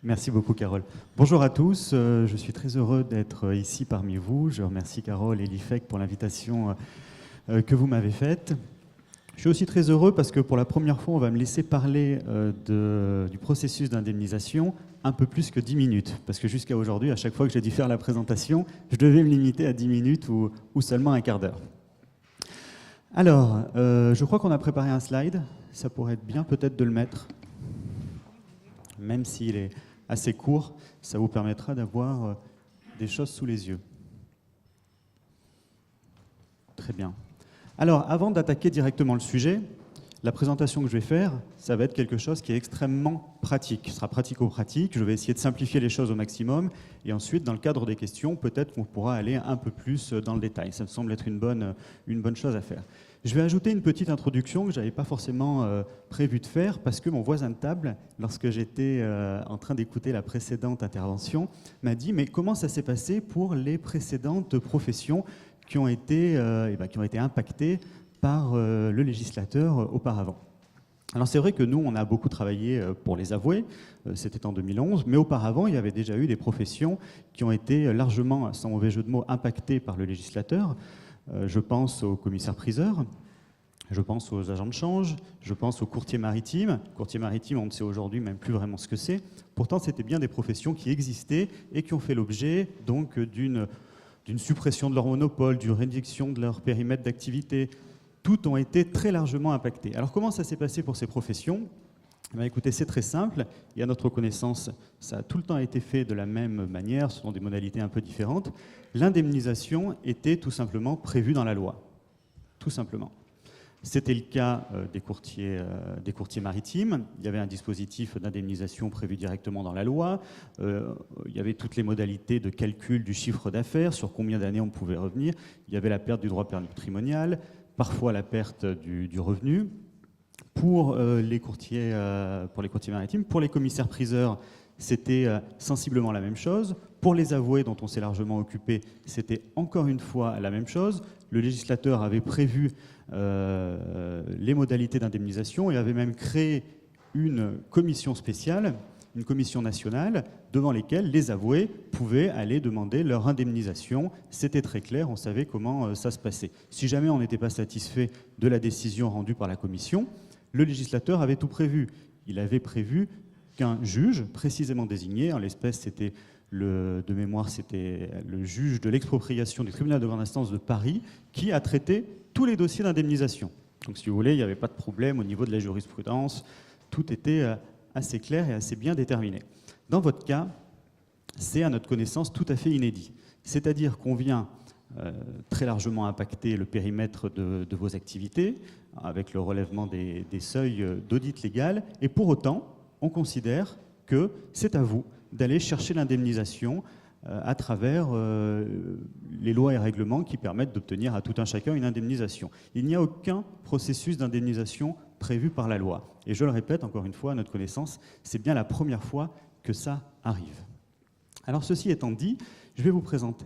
Merci beaucoup, Carole. Bonjour à tous, je suis très heureux d'être ici parmi vous. Je remercie Carole et l'IFEC pour l'invitation que vous m'avez faite. Je suis aussi très heureux parce que pour la première fois, on va me laisser parler du processus d'indemnisation un peu plus que 10 minutes. Parce que jusqu'à aujourd'hui, à chaque fois que j'ai dû faire la présentation, je devais me limiter à 10 minutes ou seulement un quart d'heure. Alors, je crois qu'on a préparé un slide. Ça pourrait être bien peut-être de le mettre, même s'il est assez court, ça vous permettra d'avoir des choses sous les yeux. Très bien. Alors, avant d'attaquer directement le sujet, la présentation que je vais faire, ça va être quelque chose qui est extrêmement pratique. Ce sera pratico-pratique, je vais essayer de simplifier les choses au maximum, et ensuite, dans le cadre des questions, peut-être qu'on pourra aller un peu plus dans le détail. Ça me semble être une bonne chose à faire. Je vais ajouter une petite introduction que je n'avais pas forcément prévu de faire, parce que mon voisin de table, lorsque j'étais en train d'écouter la précédente intervention, m'a dit « Mais comment ça s'est passé pour les précédentes professions qui ont été impactées par le législateur auparavant ?» Alors c'est vrai que nous, on a beaucoup travaillé pour les avoués, c'était en 2011, mais auparavant, il y avait déjà eu des professions qui ont été largement, sans mauvais jeu de mots, impactées par le législateur. Je pense aux commissaires-priseurs, je pense aux agents de change, je pense aux courtiers maritimes. Courtiers maritimes, on ne sait aujourd'hui même plus vraiment ce que c'est. Pourtant, c'était bien des professions qui existaient et qui ont fait l'objet donc d'une suppression de leur monopole, d'une réduction de leur périmètre d'activité. Toutes ont été très largement impactées. Alors comment ça s'est passé pour ces professions ? Écoutez, c'est très simple, et à notre connaissance, ça a tout le temps été fait de la même manière, ce sont des modalités un peu différentes. L'indemnisation était tout simplement prévue dans la loi, tout simplement. C'était le cas des courtiers maritimes. Il y avait un dispositif d'indemnisation prévu directement dans la loi. Il y avait toutes les modalités de calcul du chiffre d'affaires, sur combien d'années on pouvait revenir. Il y avait la perte du droit patrimonial, parfois la perte du revenu. Pour les courtiers maritimes, pour les commissaires-priseurs, c'était sensiblement la même chose. Pour les avoués, dont on s'est largement occupé, c'était encore une fois la même chose. Le législateur avait prévu les modalités d'indemnisation et avait même créé une commission spéciale, une commission nationale, devant lesquelles les avoués pouvaient aller demander leur indemnisation. C'était très clair, on savait comment ça se passait. Si jamais on n'était pas satisfait de la décision rendue par la commission, le législateur avait tout prévu. Il avait prévu qu'un juge précisément désigné, en l'espèce c'était de mémoire, c'était le juge de l'expropriation du tribunal de grande instance de Paris, qui a traité tous les dossiers d'indemnisation. Donc si vous voulez, il n'y avait pas de problème au niveau de la jurisprudence, tout était assez clair et assez bien déterminé. Dans votre cas, c'est à notre connaissance tout à fait inédit. C'est-à-dire qu'on vient très largement impacter le périmètre de vos activités, avec le relèvement des seuils d'audit légal, et pour autant, on considère que c'est à vous d'aller chercher l'indemnisation à travers les lois et règlements qui permettent d'obtenir à tout un chacun une indemnisation. Il n'y a aucun processus d'indemnisation prévu par la loi. Et je le répète encore une fois, à notre connaissance, c'est bien la première fois que ça arrive. Alors ceci étant dit, je vais vous présenter.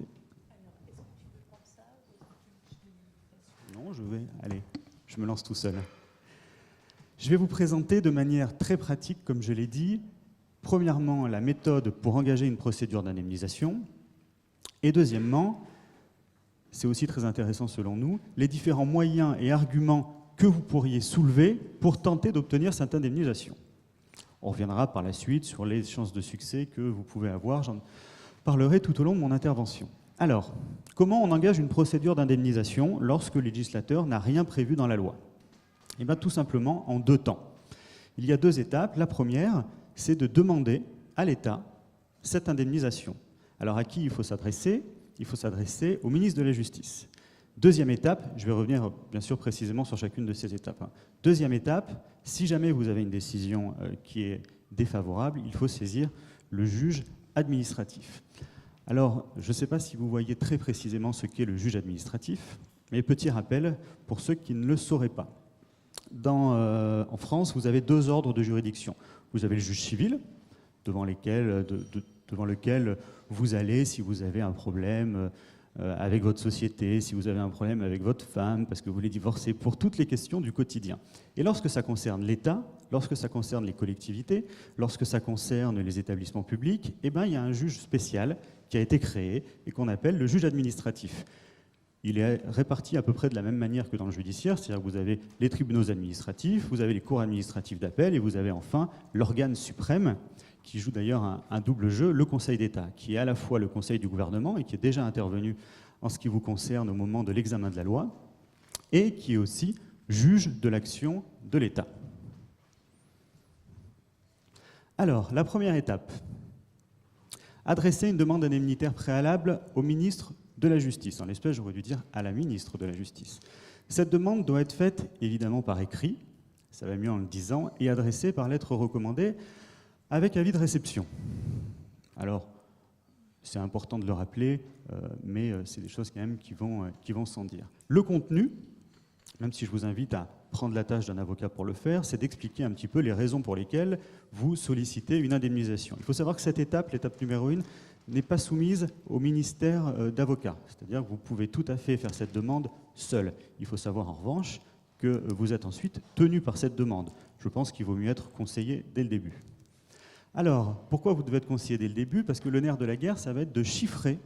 Non, je me lance tout seul. Je vais vous présenter de manière très pratique, comme je l'ai dit, premièrement, la méthode pour engager une procédure d'indemnisation, et deuxièmement, c'est aussi très intéressant selon nous, les différents moyens et arguments que vous pourriez soulever pour tenter d'obtenir cette indemnisation. On reviendra par la suite sur les chances de succès que vous pouvez avoir, j'en parlerai tout au long de mon intervention. Alors, comment on engage une procédure d'indemnisation lorsque le législateur n'a rien prévu dans la loi ? Eh bien, tout simplement en 2 temps. Il y a 2 étapes. La première, c'est de demander à l'État cette indemnisation. Alors, à qui il faut s'adresser ? Il faut s'adresser au ministre de la Justice. Deuxième étape, je vais revenir bien sûr précisément sur chacune de ces étapes. Deuxième étape, si jamais vous avez une décision qui est défavorable, il faut saisir le juge administratif. Alors, je ne sais pas si vous voyez très précisément ce qu'est le juge administratif, mais petit rappel pour ceux qui ne le sauraient pas. En France, vous avez 2 ordres de juridiction. Vous avez le juge civil, devant lequel vous allez si vous avez un problème avec votre société, si vous avez un problème avec votre femme, parce que vous voulez divorcer, pour toutes les questions du quotidien. Et lorsque ça concerne l'État, lorsque ça concerne les collectivités, lorsque ça concerne les établissements publics, eh ben, il y a un juge spécial qui a été créé et qu'on appelle le juge administratif. Il est réparti à peu près de la même manière que dans le judiciaire, c'est-à-dire que vous avez les tribunaux administratifs, vous avez les cours administratives d'appel et vous avez enfin l'organe suprême qui joue d'ailleurs un double jeu, le Conseil d'État, qui est à la fois le Conseil du gouvernement et qui est déjà intervenu en ce qui vous concerne au moment de l'examen de la loi, et qui est aussi juge de l'action de l'État. Alors, la première étape, adresser une demande indemnitaire préalable au ministre de la Justice. En l'espèce, j'aurais dû dire à la ministre de la Justice. Cette demande doit être faite évidemment par écrit, ça va mieux en le disant, et adressée par lettre recommandée avec avis de réception. Alors, c'est important de le rappeler, mais c'est des choses quand même qui vont sans dire. Le contenu, même si je vous invite à prendre la tâche d'un avocat pour le faire, c'est d'expliquer un petit peu les raisons pour lesquelles vous sollicitez une indemnisation. Il faut savoir que cette étape, l'étape numéro 1, n'est pas soumise au ministère d'avocat. C'est-à-dire que vous pouvez tout à fait faire cette demande seul. Il faut savoir en revanche que vous êtes ensuite tenu par cette demande. Je pense qu'il vaut mieux être conseillé dès le début. Alors, pourquoi vous devez être conseillé dès le début? Parce que le nerf de la guerre, ça va être de chiffrer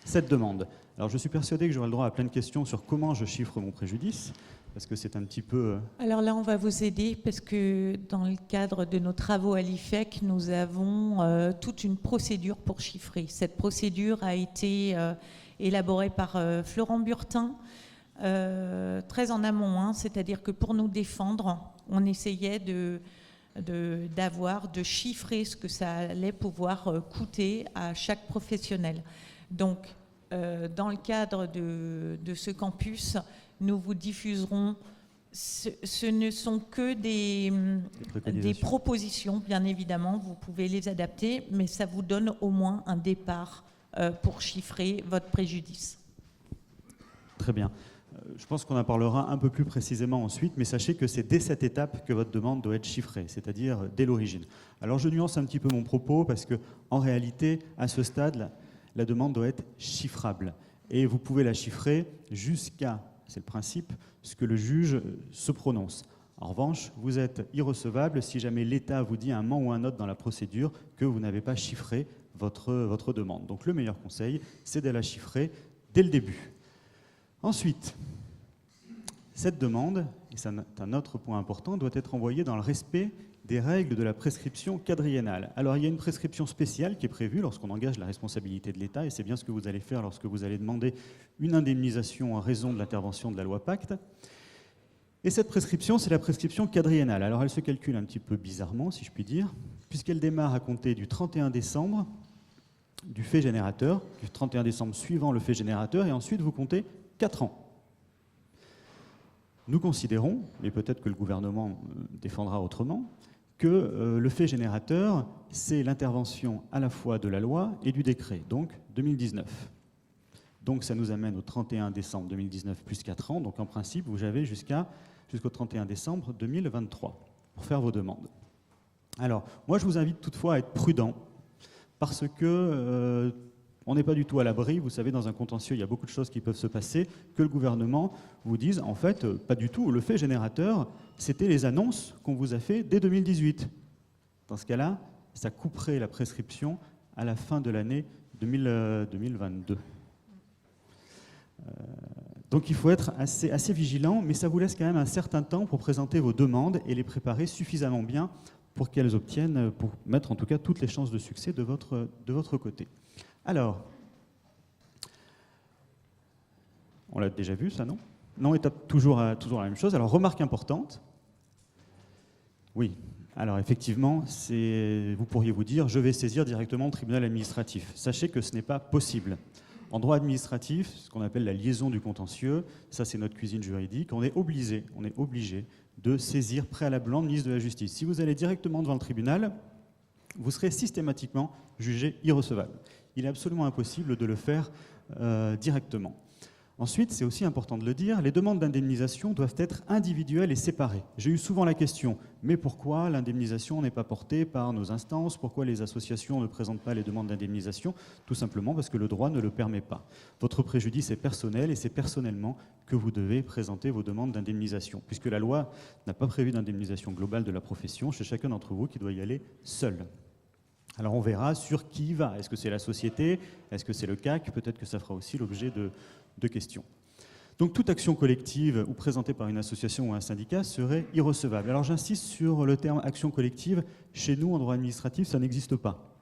cette demande. Alors, je suis persuadé que j'aurai le droit à plein de questions sur comment je chiffre mon préjudice, parce que c'est un petit peu... Alors là, on va vous aider, parce que dans le cadre de nos travaux à l'IFEC, nous avons toute une procédure pour chiffrer. Cette procédure a été élaborée par Florent Burtin, très en amont, hein, c'est-à-dire que pour nous défendre, on essayait de chiffrer ce que ça allait pouvoir coûter à chaque professionnel. Donc, dans le cadre de ce campus, nous vous diffuserons, ce ne sont que des propositions, bien évidemment, vous pouvez les adapter, mais ça vous donne au moins un départ pour chiffrer votre préjudice. Très bien. Je pense qu'on en parlera un peu plus précisément ensuite, mais sachez que c'est dès cette étape que votre demande doit être chiffrée, c'est-à-dire dès l'origine. Alors je nuance un petit peu mon propos parce que, en réalité, à ce stade, la demande doit être chiffrable. Et vous pouvez la chiffrer jusqu'à, c'est le principe, ce que le juge se prononce. En revanche, vous êtes irrecevable si jamais l'État vous dit un moment ou un autre dans la procédure que vous n'avez pas chiffré votre demande. Donc le meilleur conseil, c'est de la chiffrer dès le début. Ensuite, cette demande, et c'est un autre point important, doit être envoyée dans le respect des règles de la prescription quadriennale. Alors, il y a une prescription spéciale qui est prévue lorsqu'on engage la responsabilité de l'État, et c'est bien ce que vous allez faire lorsque vous allez demander une indemnisation en raison de l'intervention de la loi Pacte. Et cette prescription, c'est la prescription quadriennale. Alors, elle se calcule un petit peu bizarrement, si je puis dire, puisqu'elle démarre à compter du 31 décembre du fait générateur, du 31 décembre suivant le fait générateur, et ensuite vous comptez 4 ans. Nous considérons, et peut-être que le gouvernement défendra autrement, que le fait générateur, c'est l'intervention à la fois de la loi et du décret, donc 2019. Donc ça nous amène au 31 décembre 2019 plus 4 ans, donc en principe, vous avez jusqu'au 31 décembre 2023 pour faire vos demandes. Alors, moi je vous invite toutefois à être prudent, parce que on n'est pas du tout à l'abri. Vous savez, dans un contentieux, il y a beaucoup de choses qui peuvent se passer, que le gouvernement vous dise, en fait, pas du tout. Le fait générateur, c'était les annonces qu'on vous a fait dès 2018. Dans ce cas-là, ça couperait la prescription à la fin de l'année 2022. Donc il faut être assez vigilant, mais ça vous laisse quand même un certain temps pour présenter vos demandes et les préparer suffisamment bien pour qu'elles obtiennent, pour mettre en tout cas toutes les chances de succès de votre côté. Alors, on l'a déjà vu, ça, non? Non, étape toujours la même chose. Alors, remarque importante. Oui, alors effectivement, vous pourriez vous dire, je vais saisir directement le tribunal administratif. Sachez que ce n'est pas possible. En droit administratif, ce qu'on appelle la liaison du contentieux, ça c'est notre cuisine juridique, on est obligé de saisir préalablement le ministre de la Justice. Si vous allez directement devant le tribunal, vous serez systématiquement jugé irrecevable. Il est absolument impossible de le faire directement. Ensuite, c'est aussi important de le dire, les demandes d'indemnisation doivent être individuelles et séparées. J'ai eu souvent la question, mais pourquoi l'indemnisation n'est pas portée par nos instances? Pourquoi les associations ne présentent pas les demandes d'indemnisation? Tout simplement parce que le droit ne le permet pas. Votre préjudice est personnel et c'est personnellement que vous devez présenter vos demandes d'indemnisation, puisque la loi n'a pas prévu d'indemnisation globale de la profession, c'est chacun d'entre vous qui doit y aller seul. Alors on verra sur qui il va. Est-ce que c'est la société? Est-ce que c'est le CAC? Peut-être que ça fera aussi l'objet de questions. Donc toute action collective ou présentée par une association ou un syndicat serait irrecevable. Alors j'insiste sur le terme action collective. Chez nous, en droit administratif, ça n'existe pas.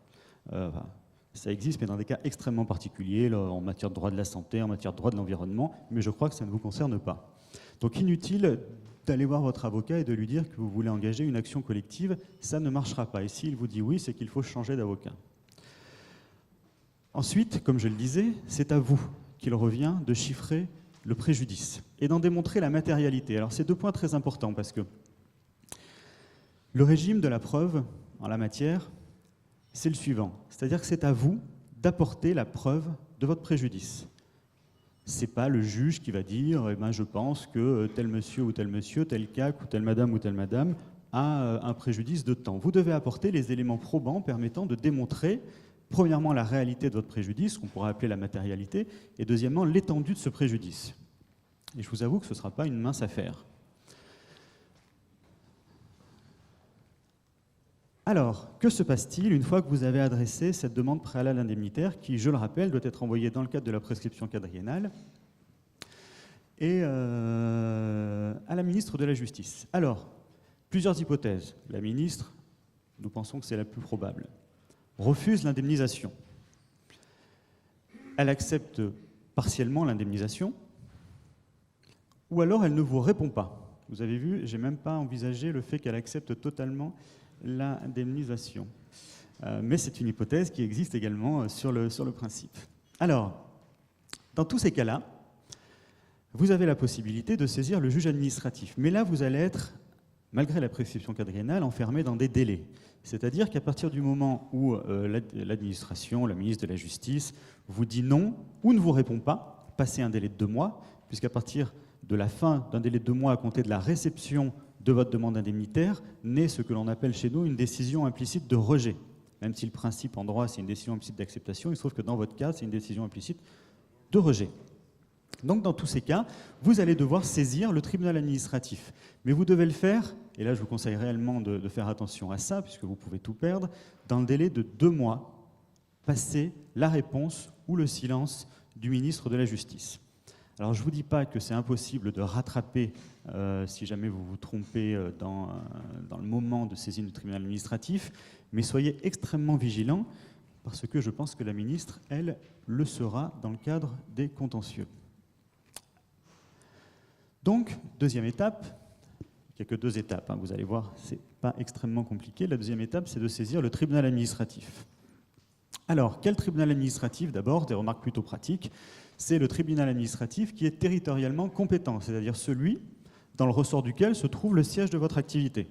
Ça existe, mais dans des cas extrêmement particuliers, là, en matière de droit de la santé, en matière de droit de l'environnement, mais je crois que ça ne vous concerne pas. Donc inutile d'aller voir votre avocat et de lui dire que vous voulez engager une action collective, ça ne marchera pas. Et s'il vous dit oui, c'est qu'il faut changer d'avocat. Ensuite, comme je le disais, c'est à vous qu'il revient de chiffrer le préjudice et d'en démontrer la matérialité. Alors c'est deux points très importants parce que le régime de la preuve en la matière, c'est le suivant. C'est-à-dire que c'est à vous d'apporter la preuve de votre préjudice. Ce n'est pas le juge qui va dire eh ben, je pense que tel monsieur, tel CAC ou telle madame a un préjudice de temps. Vous devez apporter les éléments probants permettant de démontrer premièrement, la réalité de votre préjudice, qu'on pourrait appeler la matérialité, et deuxièmement, l'étendue de ce préjudice. Et je vous avoue que ce ne sera pas une mince affaire. Alors, que se passe-t-il une fois que vous avez adressé cette demande préalable indemnitaire qui, je le rappelle, doit être envoyée dans le cadre de la prescription quadriennale et à la ministre de la Justice? Alors, plusieurs hypothèses. La ministre, nous pensons que c'est la plus probable, refuse l'indemnisation. Elle accepte partiellement l'indemnisation, ou alors elle ne vous répond pas. Vous avez vu, je n'ai même pas envisagé le fait qu'elle accepte totalement l'indemnisation. Mais c'est une hypothèse qui existe également sur le principe. Alors, dans tous ces cas-là, vous avez la possibilité de saisir le juge administratif. Mais là, vous allez être, malgré la prescription quadriennale, enfermé dans des délais. C'est-à-dire qu'à partir du moment où l'administration, la ministre de la Justice, vous dit non ou ne vous répond pas, passez un délai de 2 mois, puisqu'à partir de la fin d'un délai de 2 mois à compter de la réception de votre demande indemnitaire, naît ce que l'on appelle chez nous une décision implicite de rejet. Même si le principe en droit, c'est une décision implicite d'acceptation, il se trouve que dans votre cas, c'est une décision implicite de rejet. Donc dans tous ces cas, vous allez devoir saisir le tribunal administratif. Mais vous devez le faire, et là je vous conseille réellement de faire attention à ça, puisque vous pouvez tout perdre, dans le délai de 2 mois, passer la réponse ou le silence du ministre de la Justice. Alors je ne vous dis pas que c'est impossible de rattraper si jamais vous vous trompez dans le moment de saisine du tribunal administratif, mais soyez extrêmement vigilants, parce que je pense que la ministre, elle, le sera dans le cadre des contentieux. Donc, deuxième étape, il n'y a que 2 étapes, hein, vous allez voir, ce n'est pas extrêmement compliqué. La deuxième étape, c'est de saisir le tribunal administratif. Alors, quel tribunal administratif? D'abord, des remarques plutôt pratiques. C'est le tribunal administratif qui est territorialement compétent, c'est-à-dire celui dans le ressort duquel se trouve le siège de votre activité.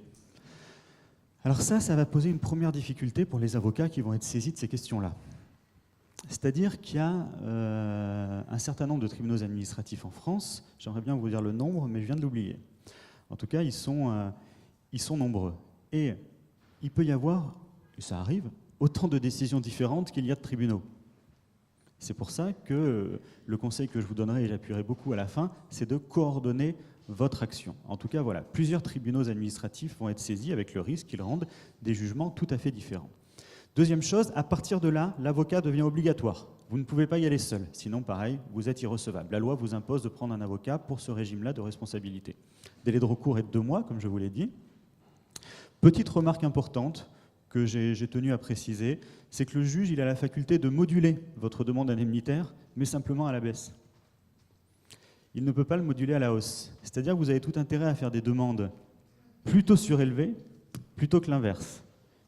Alors ça va poser une première difficulté pour les avocats qui vont être saisis de ces questions-là. C'est-à-dire qu'il y a un certain nombre de tribunaux administratifs en France. J'aimerais bien vous dire le nombre, mais je viens de l'oublier. En tout cas, ils sont nombreux. Et il peut y avoir, et ça arrive, autant de décisions différentes qu'il y a de tribunaux. C'est pour ça que le conseil que je vous donnerai, et j'appuierai beaucoup à la fin, c'est de coordonner votre action. En tout cas, voilà, plusieurs tribunaux administratifs vont être saisis avec le risque qu'ils rendent des jugements tout à fait différents. Deuxième chose, à partir de là, l'avocat devient obligatoire. Vous ne pouvez pas y aller seul, sinon pareil, vous êtes irrecevable. La loi vous impose de prendre un avocat pour ce régime-là de responsabilité. Délai de recours est de 2 mois, comme je vous l'ai dit. Petite remarque importante que j'ai tenu à préciser, c'est que le juge il a la faculté de moduler votre demande indemnitaire, mais simplement à la baisse. Il ne peut pas le moduler à la hausse. C'est-à-dire que vous avez tout intérêt à faire des demandes plutôt surélevées, plutôt que l'inverse.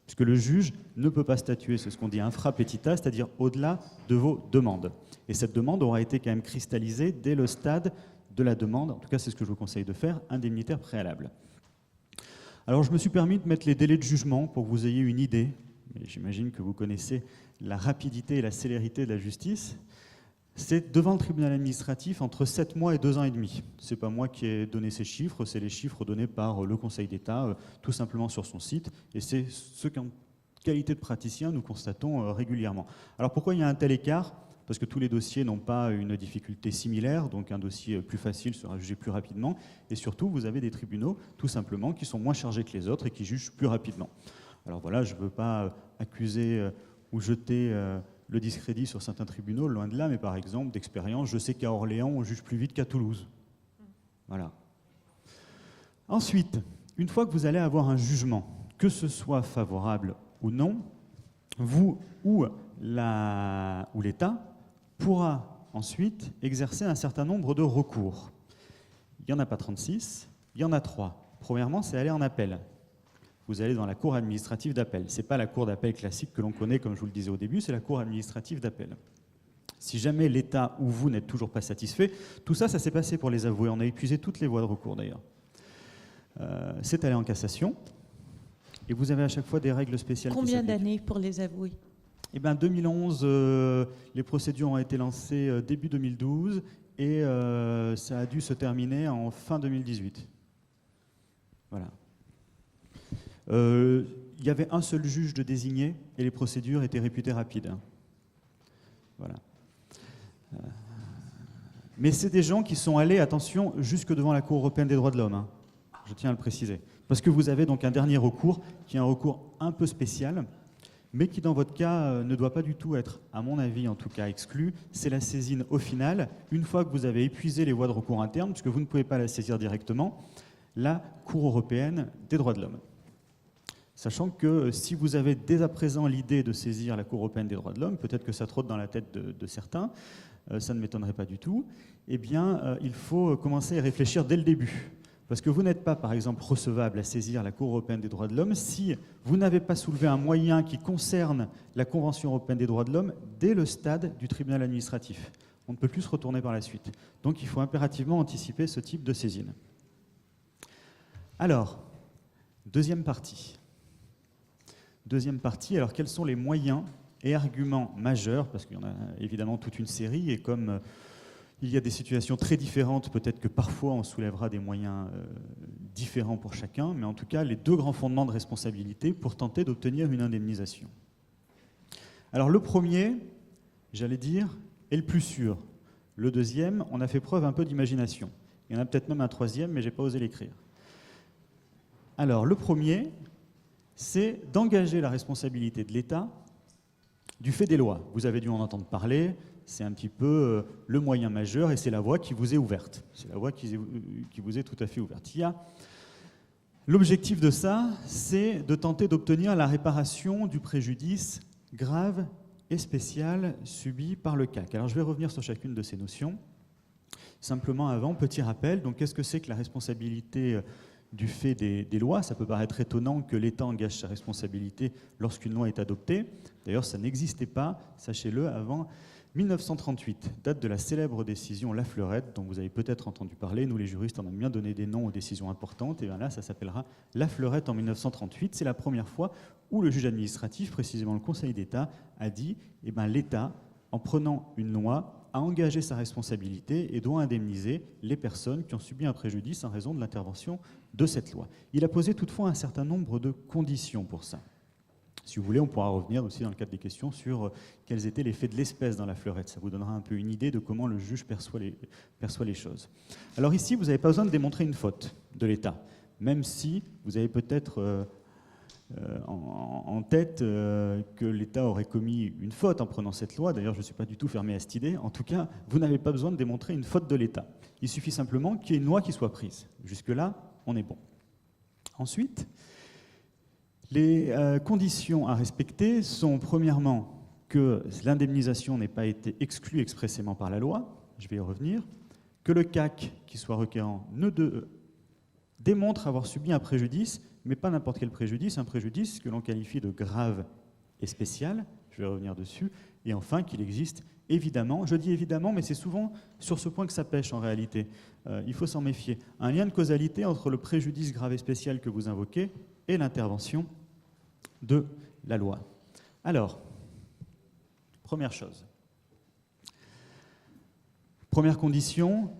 Puisque le juge ne peut pas statuer, c'est ce qu'on dit infra petita, c'est-à-dire au-delà de vos demandes. Et cette demande aura été quand même cristallisée dès le stade de la demande, en tout cas c'est ce que je vous conseille de faire, indemnitaire préalable. Alors je me suis permis de mettre les délais de jugement pour que vous ayez une idée, mais j'imagine que vous connaissez la rapidité et la célérité de la justice. c'est devant le tribunal administratif entre 7 mois et 2 ans et demi. Ce n'est pas moi qui ai donné ces chiffres, c'est les chiffres donnés par le Conseil d'État, tout simplement sur son site, et c'est ce qu'en qualité de praticien nous constatons régulièrement. Alors pourquoi il y a un tel écart ? Parce que tous les dossiers n'ont pas une difficulté similaire, donc un dossier plus facile sera jugé plus rapidement, et surtout vous avez des tribunaux, tout simplement, qui sont moins chargés que les autres et qui jugent plus rapidement. Alors voilà, je ne veux pas accuser ou jeter le discrédit sur certains tribunaux, loin de là, mais par exemple, d'expérience, je sais qu'à Orléans, on juge plus vite qu'à Toulouse. Voilà. Ensuite, une fois que vous allez avoir un jugement, que ce soit favorable ou non, vous ou l'État pourra ensuite exercer un certain nombre de recours. Il n'y en a pas 36, il y en a 3. Premièrement, c'est aller en appel. Vous allez dans la cour administrative d'appel. Ce n'est pas la cour d'appel classique que l'on connaît, comme je vous le disais au début, c'est la cour administrative d'appel. Si jamais l'État ou vous n'êtes toujours pas satisfait, tout ça, ça s'est passé pour les avoués. On a épuisé toutes les voies de recours d'ailleurs. C'est aller en cassation. Et vous avez à chaque fois des règles spéciales. Combien d'années pour les avoués ? Eh bien, 2011, les procédures ont été lancées début 2012 et ça a dû se terminer en fin 2018. Voilà. Il y avait un seul juge de désigné et les procédures étaient réputées rapides. Voilà. Mais c'est des gens qui sont allés, attention, jusque devant la Cour européenne des droits de l'homme. Je tiens à le préciser. Parce que vous avez donc un dernier recours, qui est un recours un peu spécial, mais qui dans votre cas ne doit pas du tout être, à mon avis en tout cas, exclu. C'est la saisine au final, une fois que vous avez épuisé les voies de recours internes, puisque vous ne pouvez pas la saisir directement, la Cour européenne des droits de l'homme. Sachant que si vous avez dès à présent l'idée de saisir la Cour européenne des droits de l'homme, peut-être que ça trotte dans la tête de certains, ça ne m'étonnerait pas du tout, eh bien il faut commencer à réfléchir dès le début. Parce que vous n'êtes pas, par exemple, recevable à saisir la Cour européenne des droits de l'homme si vous n'avez pas soulevé un moyen qui concerne la Convention européenne des droits de l'homme dès le stade du tribunal administratif. On ne peut plus se retourner par la suite. Donc il faut impérativement anticiper ce type de saisine. Alors, deuxième partie. Deuxième partie, alors quels sont les moyens et arguments majeurs, parce qu'il y en a évidemment toute une série, et comme il y a des situations très différentes, peut-être que parfois on soulèvera des moyens différents pour chacun, mais en tout cas les deux grands fondements de responsabilité pour tenter d'obtenir une indemnisation. Alors le premier, j'allais dire, est le plus sûr. Le deuxième, on a fait preuve un peu d'imagination. Il y en a peut-être même un troisième, mais je n'ai pas osé l'écrire. Alors le premier, c'est d'engager la responsabilité de l'État du fait des lois. Vous avez dû en entendre parler, c'est un petit peu le moyen majeur et c'est la voie qui vous est ouverte. C'est la voie qui vous est tout à fait ouverte. L'objectif de ça, c'est de tenter d'obtenir la réparation du préjudice grave et spécial subi par le CAC. Alors je vais revenir sur chacune de ces notions. Simplement avant, petit rappel, donc qu'est-ce que c'est que la responsabilité du fait des lois? Ça peut paraître étonnant que l'État engage sa responsabilité lorsqu'une loi est adoptée. D'ailleurs, ça n'existait pas, sachez-le, avant 1938, date de la célèbre décision Lafleurette, dont vous avez peut-être entendu parler. Nous, les juristes, on aime bien donner des noms aux décisions importantes. Et bien là, ça s'appellera Lafleurette en 1938. C'est la première fois où le juge administratif, précisément le Conseil d'État, a dit l'État, en prenant une loi, a engagé sa responsabilité et doit indemniser les personnes qui ont subi un préjudice en raison de l'intervention de cette loi. Il a posé toutefois un certain nombre de conditions pour ça. Si vous voulez, on pourra revenir aussi dans le cadre des questions sur quels étaient les faits de l'espèce dans Lafleurette. Ça vous donnera un peu une idée de comment le juge perçoit les choses. Alors ici, vous n'avez pas besoin de démontrer une faute de l'État, même si vous avez peut-être en tête que l'État aurait commis une faute en prenant cette loi. D'ailleurs, je ne suis pas du tout fermé à cette idée. En tout cas, vous n'avez pas besoin de démontrer une faute de l'État. Il suffit simplement qu'il y ait une loi qui soit prise. Jusque-là, on est bon. Ensuite, les conditions à respecter sont premièrement que l'indemnisation n'ait pas été exclue expressément par la loi, je vais y revenir, que le CAC qui soit requérant démontre avoir subi un préjudice, mais pas n'importe quel préjudice, un préjudice que l'on qualifie de grave et spécial, je vais revenir dessus, et enfin qu'il existe évidemment, je dis évidemment, mais c'est souvent sur ce point que ça pêche en réalité, il faut s'en méfier, un lien de causalité entre le préjudice grave et spécial que vous invoquez et l'intervention de la loi. Alors, première chose, Première condition,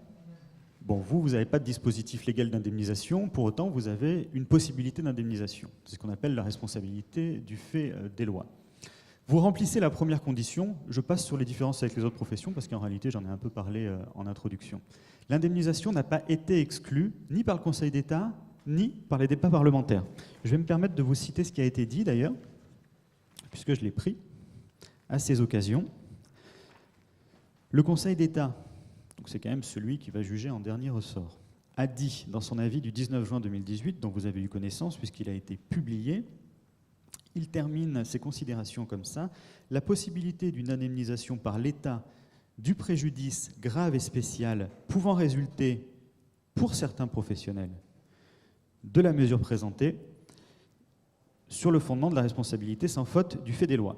bon, vous n'avez pas de dispositif légal d'indemnisation, pour autant vous avez une possibilité d'indemnisation. C'est ce qu'on appelle la responsabilité du fait des lois. Vous remplissez la première condition, je passe sur les différences avec les autres professions, parce qu'en réalité j'en ai un peu parlé en introduction. L'indemnisation n'a pas été exclue ni par le Conseil d'État, ni par les débats parlementaires. Je vais me permettre de vous citer ce qui a été dit d'ailleurs, puisque je l'ai pris à ces occasions. Le Conseil d'État, donc c'est quand même celui qui va juger en dernier ressort, a dit dans son avis du 19 juin 2018, dont vous avez eu connaissance puisqu'il a été publié, il termine ses considérations comme ça: la possibilité d'une indemnisation par l'État du préjudice grave et spécial pouvant résulter, pour certains professionnels, de la mesure présentée sur le fondement de la responsabilité sans faute du fait des lois.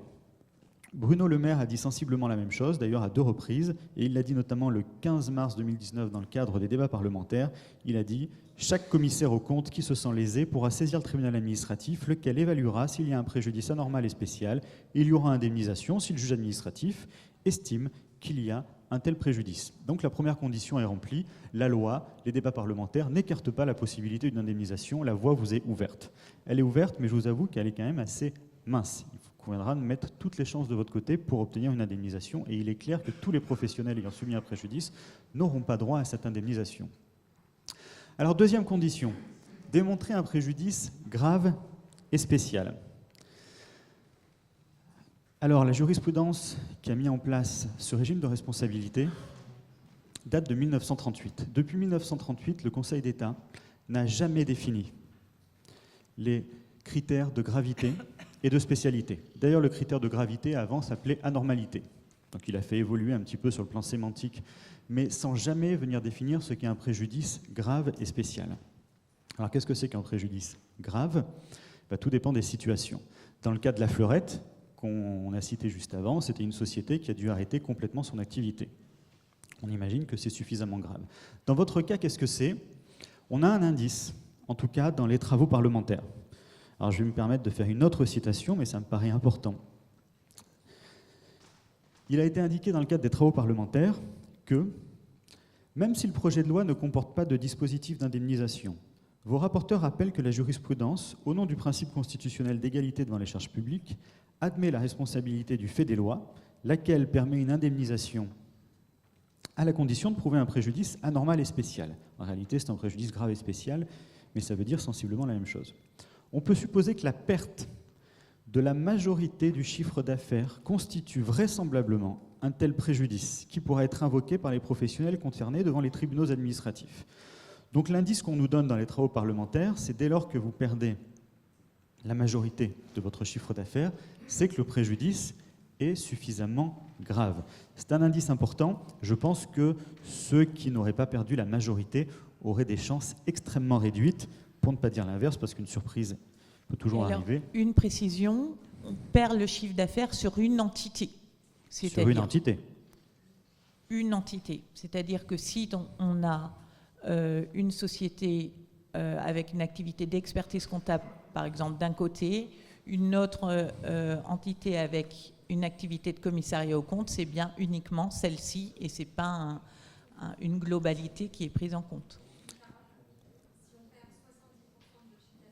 Bruno Le Maire a dit sensiblement la même chose, d'ailleurs à 2 reprises, et il l'a dit notamment le 15 mars 2019 dans le cadre des débats parlementaires. Il a dit « Chaque commissaire aux comptes qui se sent lésé pourra saisir le tribunal administratif, lequel évaluera s'il y a un préjudice anormal et spécial. Il y aura indemnisation si le juge administratif estime qu'il y a un tel préjudice. » Donc la première condition est remplie. La loi, les débats parlementaires n'écartent pas la possibilité d'une indemnisation. La voie vous est ouverte. Elle est ouverte, mais je vous avoue qu'elle est quand même assez mince. Il conviendra de mettre toutes les chances de votre côté pour obtenir une indemnisation, et il est clair que tous les professionnels ayant subi un préjudice n'auront pas droit à cette indemnisation. Alors, deuxième condition, démontrer un préjudice grave et spécial. Alors, la jurisprudence qui a mis en place ce régime de responsabilité date de 1938. Depuis 1938, le Conseil d'État n'a jamais défini les critères de gravité et de spécialité. D'ailleurs, le critère de gravité, avant, s'appelait anormalité. Donc il a fait évoluer un petit peu sur le plan sémantique, mais sans jamais venir définir ce qu'est un préjudice grave et spécial. Alors qu'est-ce que c'est qu'un préjudice grave ? Tout dépend des situations. Dans le cas de la Fleurette, qu'on a cité juste avant, c'était une société qui a dû arrêter complètement son activité. On imagine que c'est suffisamment grave. Dans votre cas, qu'est-ce que c'est ? On a un indice, en tout cas dans les travaux parlementaires. Alors je vais me permettre de faire une autre citation, mais ça me paraît important. Il a été indiqué dans le cadre des travaux parlementaires que, même si le projet de loi ne comporte pas de dispositif d'indemnisation, vos rapporteurs rappellent que la jurisprudence, au nom du principe constitutionnel d'égalité devant les charges publiques, admet la responsabilité du fait des lois, laquelle permet une indemnisation à la condition de prouver un préjudice anormal et spécial. En réalité, c'est un préjudice grave et spécial, mais ça veut dire sensiblement la même chose. On peut supposer que la perte de la majorité du chiffre d'affaires constitue vraisemblablement un tel préjudice qui pourra être invoqué par les professionnels concernés devant les tribunaux administratifs. Donc l'indice qu'on nous donne dans les travaux parlementaires, c'est dès lors que vous perdez la majorité de votre chiffre d'affaires, c'est que le préjudice est suffisamment grave. C'est un indice important. Je pense que ceux qui n'auraient pas perdu la majorité auraient des chances extrêmement réduites, pour ne pas dire l'inverse, parce qu'une surprise peut toujours arriver. Une précision, on perd le chiffre d'affaires sur une entité. Sur une entité. Une entité. C'est-à-dire que si on a une société avec une activité d'expertise comptable, par exemple, d'un côté, une autre entité avec une activité de commissariat aux comptes, c'est bien uniquement celle-ci et ce n'est pas une globalité qui est prise en compte.